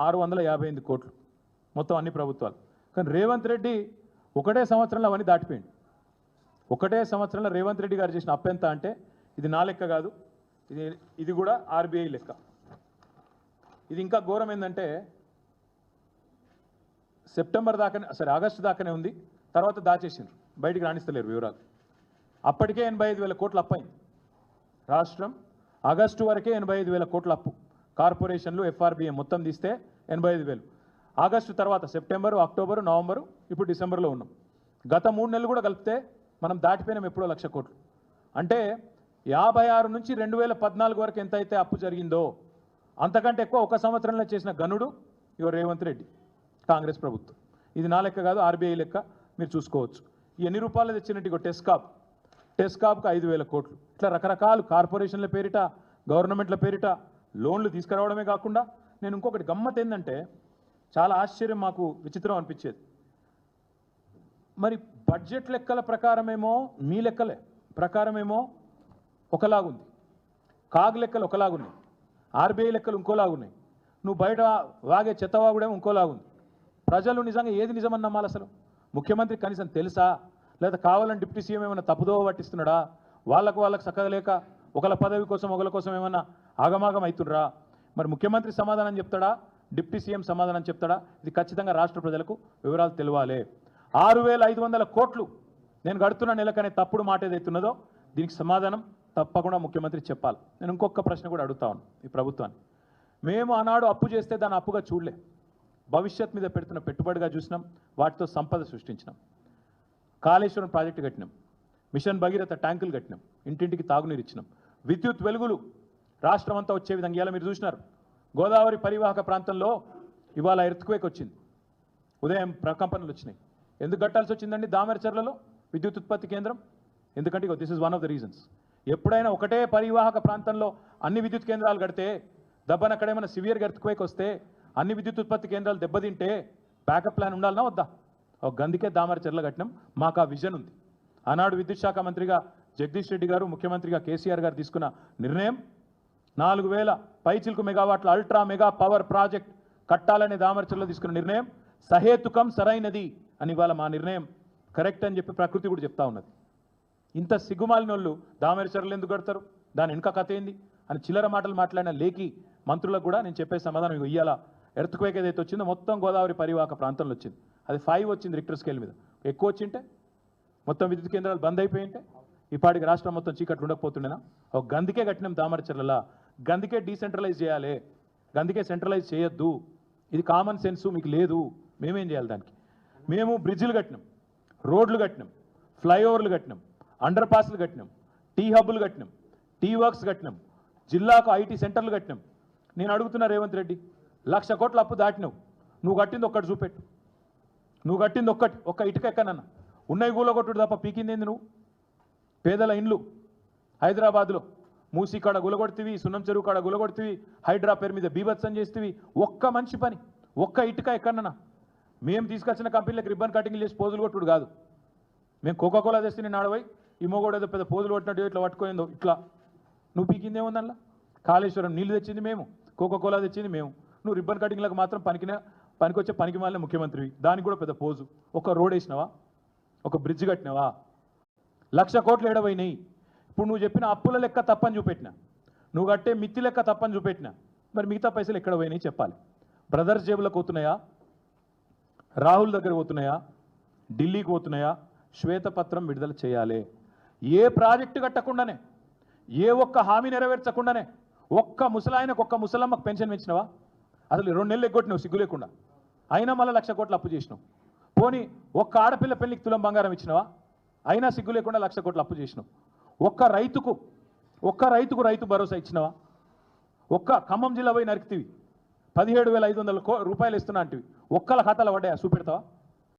658 కోట్లు మొత్తం అన్ని ప్రభుత్వాలు. కానీ రేవంత్ రెడ్డి ఒకటే సంవత్సరంలో అవన్నీ దాటిపోయింది. ఒకటే సంవత్సరంలో రేవంత్ రెడ్డి గారు చేసిన అప్పు ఎంత అంటే ఇది నా లెక్క కాదు, ఇది కూడా ఆర్బీఐ లెక్క. ఇది ఇంకా ఘోరం ఏంటంటే సెప్టెంబర్ దాకానే, సరే ఆగస్టు దాకానే ఉంది, తర్వాత దాచేసిండ్రు, బయటికి రాణిస్తలేరు వివరాలు. అప్పటికే 85,000 కోట్ల అప్పు అయింది రాష్ట్రం. ఆగస్టు వరకే 85,000 కోట్ల అప్పు. కార్పొరేషన్లు ఎఫ్ఆర్బిఎం మొత్తం తీస్తే 85,000. ఆగస్టు తర్వాత సెప్టెంబరు, అక్టోబరు, నవంబరు, ఇప్పుడు డిసెంబర్లో ఉన్నాం. గత 3 నెలలు కూడా కలిపితే మనం దాటిపోయినాం ఎప్పుడో 1,00,000 కోట్లు. అంటే 56 నుంచి 2014 వరకు ఎంతైతే అప్పు జరిగిందో అంతకంటే ఎక్కువ ఒక సంవత్సరంలో చేసిన గనుడు ఇగో రేవంత్ రెడ్డి, కాంగ్రెస్ ప్రభుత్వం. ఇది నా లెక్క కాదు, ఆర్బీఐ లెక్క, మీరు చూసుకోవచ్చు. ఎన్ని రూపాయలు తెచ్చినట్టు ఇగో టెస్కాప్కు 5,000 కోట్లు. ఇట్లా రకరకాల కార్పొరేషన్ల పేరిట, గవర్నమెంట్ల పేరిట లోన్లు తీసుకురావడమే కాకుండా, నేను ఇంకొకటి గమ్మత్ ఏంటంటే చాలా ఆశ్చర్యం, మాకు విచిత్రం అనిపించేది. మరి బడ్జెట్ లెక్కల ప్రకారమేమో, మీ లెక్కలే ప్రకారమేమో ఒకలాగుంది, కాగ్ లెక్కలు ఒకలాగున్నాయి, ఆర్బీఐ లెక్కలు ఇంకోలాగున్నాయి, నువ్వు బయట వాగే చెత్తవాగుడేమో ఇంకోలాగుంది. ప్రజలు నిజంగా ఏది నిజమని నమ్మాలి అసలు? ముఖ్యమంత్రి కనీసం తెలుసా? లేదా కావాలని డిప్యూటీ సీఎం ఏమైనా తప్పుదోవ పట్టిస్తున్నాడా? వాళ్ళకు చక్కగా లేక ఒకళ్ళ పదవి కోసం ఒకళ్ళ కోసం ఏమన్నా ఆగమాగం అవుతుండ్రా? మరి ముఖ్యమంత్రి సమాధానం చెప్తాడా, డిప్యూటీ సీఎం సమాధానం చెప్తాడా? ఇది ఖచ్చితంగా రాష్ట్ర ప్రజలకు వివరాలు తెలియాలి. 6,500 కోట్లు నేను కడుతున్న నెలకనే తప్పుడు మాట ఏదైతున్నదో దీనికి సమాధానం తప్పకుండా ముఖ్యమంత్రి చెప్పాలి. నేను ఇంకొక ప్రశ్న కూడా అడుగుతాను ఈ ప్రభుత్వాన్ని. మేము ఆనాడు అప్పు చేస్తే దాన్ని అప్పుగా చూడలే, భవిష్యత్ మీద పెడుతున్న పెట్టుబడిగా చూసినాం, వాటితో సంపద సృష్టించినాం. కాళేశ్వరం ప్రాజెక్టు కట్టినాం, మిషన్ భగీరథ ట్యాంకులు కట్టినాం, ఇంటింటికి తాగునీరు ఇచ్చినాం, విద్యుత్ వెలుగులు రాష్ట్రం అంతా వచ్చే విధంగా ఇలా మీరు చూసినారు. గోదావరి పరివాహక ప్రాంతంలో ఇవాళ ఎర్త్క్వేక్ వచ్చింది, ఉదయం ప్రకంపనలు వచ్చినాయి. ఎందుకు కట్టాల్సి వచ్చిందండి దామెరచర్లలో విద్యుత్ ఉత్పత్తి కేంద్రం? ఎందుకంటే this is one of the reasons. ఎప్పుడైనా ఒకటే పరివాహక ప్రాంతంలో అన్ని విద్యుత్ కేంద్రాలు కడితే, దెబ్బన అక్కడేమైనా సివియర్ ఎర్త్క్వేక్ వస్తే, అన్ని విద్యుత్ ఉత్పత్తి కేంద్రాలు దెబ్బతింటే బ్యాకప్ ప్లాన్ ఉండాలన్నా వద్దా? ఒక గందుకే దామెరచర్ల కట్టినాం. మాకు ఆ విజన్ ఉంది. ఆనాడు విద్యుత్ శాఖ మంత్రిగా జగదీష్ రెడ్డి గారు, ముఖ్యమంత్రిగా కేసీఆర్ గారు తీసుకున్న నిర్ణయం 4,000 పైచిల్కు మెగావాట్ల అల్ట్రా మెగా పవర్ ప్రాజెక్ట్ కట్టాలనే దామెరచర్లో తీసుకున్న నిర్ణయం సహేతుకం, సరైనది అని ఇవాళ మా నిర్ణయం కరెక్ట్ అని చెప్పి ప్రకృతి కూడా చెప్తా ఉన్నది. ఇంత సిగ్గుమాలిన వాళ్ళు దామెరచర్లు ఎందుకు కడతారు, దాని వెనుక కథ ఏంది అని చిల్లర మాటలు మాట్లాడిన లేఖి మంత్రులకు కూడా నేను చెప్పే సమాధానం ఇవ్వాల. ఎర్త్క్వేక్ ఏదైతే వచ్చిందో మొత్తం గోదావరి పరివాహక ప్రాంతంలో వచ్చింది. అది 5 వచ్చింది రిక్టర్ స్కేల్ మీద. ఎక్కువ వచ్చింటే మొత్తం విద్యుత్ కేంద్రాలు బంద్ అయిపోయింటే ఇప్పటికి రాష్ట్రం మొత్తం చీకట్లు ఉండకపోతుండేనా? ఒక గందుకే కట్టినాం దామెరచర్లలా. గందుకే డీసెంట్రలైజ్ చేయాలి, గందుకే సెంట్రలైజ్ చేయొద్దు. ఇది కామన్ సెన్సు మీకు లేదు. మేమేం చేయాలి దానికి? మేము బ్రిడ్జిలు కట్టినాం, రోడ్లు కట్టినాం, ఫ్లైఓవర్లు కట్టినాం, అండర్ పాస్లు కట్టినాం, టీ హబ్బులు కట్టినాం, టీ వర్క్స్ కట్టినాం, జిల్లాకు ఐటీ సెంటర్లు కట్టినాం. నేను అడుగుతున్నా రేవంత్ రెడ్డి, 1,00,000 కోట్ల అప్పు దాటినావు, నువ్వు కట్టింది ఒక్కటి చూపెట్టు. నువ్వు కట్టింది ఒక్క ఇటుక ఎక్కనన్నా ఉన్నాయి గూలగొట్టుడు తప్ప పీకింది ఏంది? నువ్వు పేదల ఇండ్లు హైదరాబాద్లో మూసీ కాడ గులగొడుతీవి, సున్నం చెరువు కాడ గులగొడుతీవి, హైడ్రా పేరు మీద బీభత్సం చేస్తేవి. ఒక్క మంచి పని, ఒక్క ఇటుక ఎక్కడన్నా? మేము తీసుకొచ్చిన కంపెనీలకు రిబ్బన్ కటింగ్ చేసి పోజులు కొట్టుడు కాదు. మేము కోకాకోలా తెస్తే నేను ఆడవై ఈ మొగోడు ఏదో పెద్ద పోజులు కొట్టినట్టు ఇట్లా పట్టుకోయిందో ఇట్లా. నువ్వు పీకిందేముందల్లా? కాళేశ్వరం నీళ్లు తెచ్చింది మేము, కోకాకోలా తెచ్చింది మేము. నువ్వు రిబ్బన్ కటింగ్లకు మాత్రం పనికొచ్చే పనికి మాలిన ముఖ్యమంత్రివి. దానికి కూడా పెద్ద పోజు. ఒక రోడ్ వేసినావా, ఒక బ్రిడ్జ్ కట్టినావా? 1,00,000 కోట్లు ఏడవైనాయి. ఇప్పుడు నువ్వు చెప్పిన అప్పుల లెక్క తప్పని చూపెట్టినా, నువ్వు కట్టే మిత్తి లెక్క తప్పని చూపెట్టినా, మరి మిగతా పైసలు ఎక్కడ పోయినాయి చెప్పాలి. బ్రదర్స్ జేబులకు పోతున్నాయా, రాహుల్ దగ్గర పోతున్నాయా, ఢిల్లీకి పోతున్నాయా? శ్వేతపత్రం విడుదల చేయాలి. ఏ ప్రాజెక్టు కట్టకుండానే, ఏ ఒక్క హామీ నెరవేర్చకుండానే ఒక్క ముసలాయనకు, ఒక్క ముసలమ్మకు పెన్షన్ పెంచినవా? అసలు 2 నెలలు ఎగ్గొట్టినావు సిగ్గు లేకుండా. అయినా మళ్ళీ 1,00,000 కోట్లు అప్పు చేసినావు. పోనీ ఒక్క ఆడపిల్ల పెళ్లికి తులం బంగారం ఇచ్చినవా? అయినా సిగ్గు లేకుండా 1,00,000 కోట్లు అప్పు చేసినావు. ఒక్క రైతుకు రైతు భరోసా ఇచ్చినవా? ఒక్క ఖమ్మం జిల్లా పోయి నరికితివి 17,500 రూపాయలు ఇస్తున్నా అంటివి. ఒక్కల ఖాతాలో పడ్డాయా? చూపెడతావా?